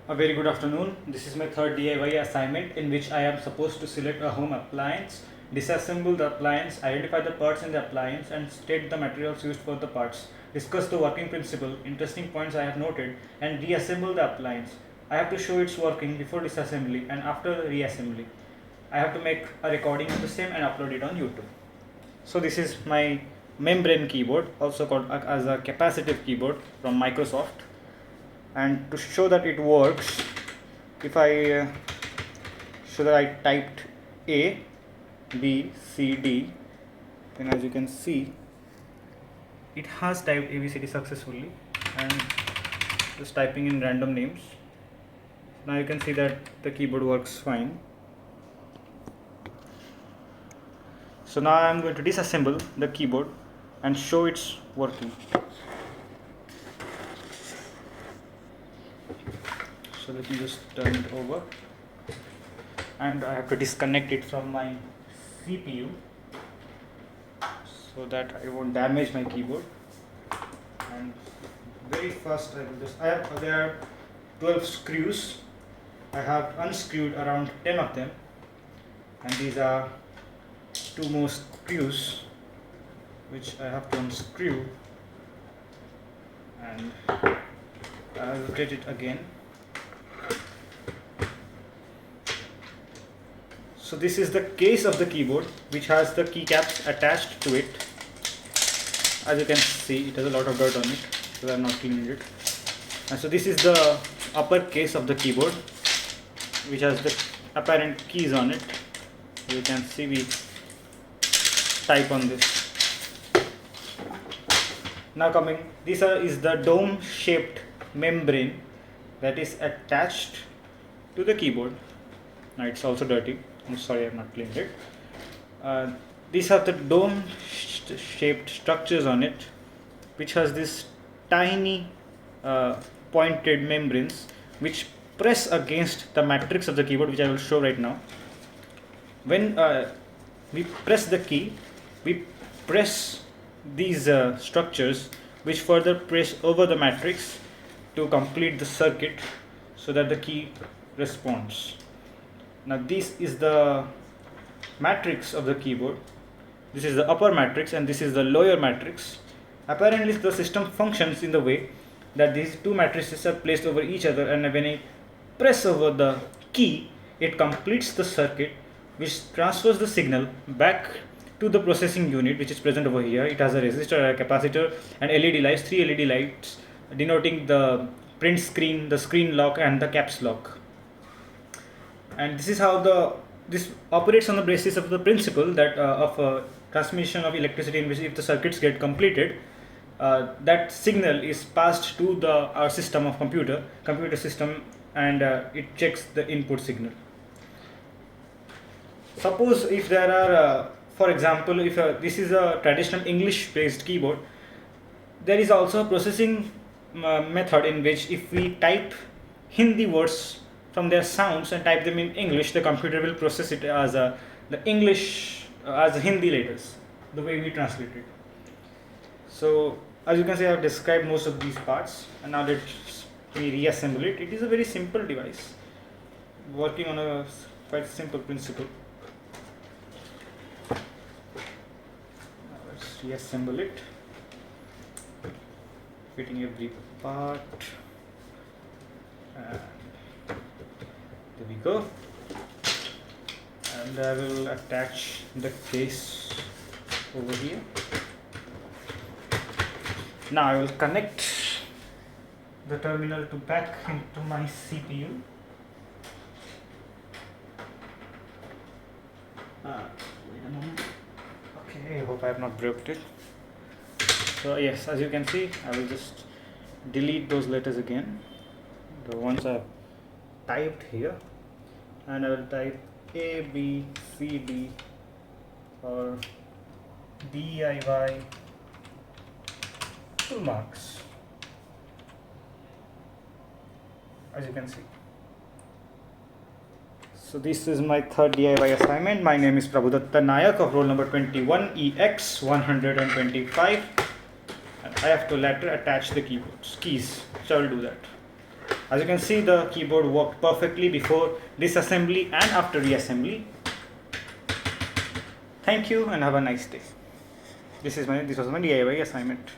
A very good afternoon. This is my third DIY assignment in which I am supposed to select a home appliance, disassemble the appliance, identify the parts in the appliance and state the materials used for the parts, discuss the working principle, interesting points I have noted, and reassemble the appliance. I have to show its working before disassembly and after reassembly. I have to make a recording of the same and upload it on YouTube. So this is my membrane keyboard, also called as a capacitive keyboard from Microsoft. And to show that it works, if I show that I typed A, B, C, D, then as you can see, it has typed A, B, C, D successfully, and just typing in random names. Now you can see that the keyboard works fine. So now I am going to disassemble the keyboard and show its working. So let me just turn it over, and I have to disconnect it from my CPU so that I won't damage my keyboard. And very first there are 12 screws. I have unscrewed around 10 of them, and these are two more screws which I have to unscrew, and I will rotate it again. So this is the case of the keyboard, which has the keycaps attached to it. As you can see, it has a lot of dirt on it, so I have not cleaned it. And so this is the upper case of the keyboard, which has the apparent keys on it. You can see we type on this. Now this is the dome shaped membrane that is attached to the keyboard. Now it's also dirty. I'm sorry, I have not cleaned it. These have the dome shaped structures on it, which has this tiny pointed membranes which press against the matrix of the keyboard, which I will show right now. When we press the key, we press these structures which further press over the matrix to complete the circuit so that the key responds. Now this is the matrix of the keyboard. This is the upper matrix and this is the lower matrix. Apparently the system functions in the way that these two matrices are placed over each other, and when I press over the key, it completes the circuit which transfers the signal back to the processing unit, which is present over here. It has a resistor, a capacitor, and LED lights, 3 LED lights denoting the print screen, the screen lock, and the caps lock. And this is how this operates on the basis of the principle that of transmission of electricity, in which if the circuits get completed, that signal is passed to our system of computer system, and it checks the input signal. Suppose if there are for example, if this is a traditional English based keyboard, there is also a processing method in which if we type Hindi words from their sounds and type them in English, the computer will process it as the English as Hindi letters, the way we translate it. So as you can see, I have described most of these parts, and now let me reassemble it. It is a very simple device working on a quite simple principle. Now let's reassemble it, fitting every part, and there we go. And I will attach the case over here. Now I will connect the terminal to back into my CPU. Wait a moment. Okay, I hope I have not broken it. So yes, as you can see, I will just delete those letters again, the ones I have typed here, and I will type A, B, C, D, or DIY 2 marks, as you can see. So this is my third DIY assignment. My name is Prabhudutta Nayak of roll number 21EX10025, and I have to later attach the keys, so I will do that. As you can see, the keyboard worked perfectly before disassembly and after reassembly. Thank you and have a nice day. This was my DIY assignment.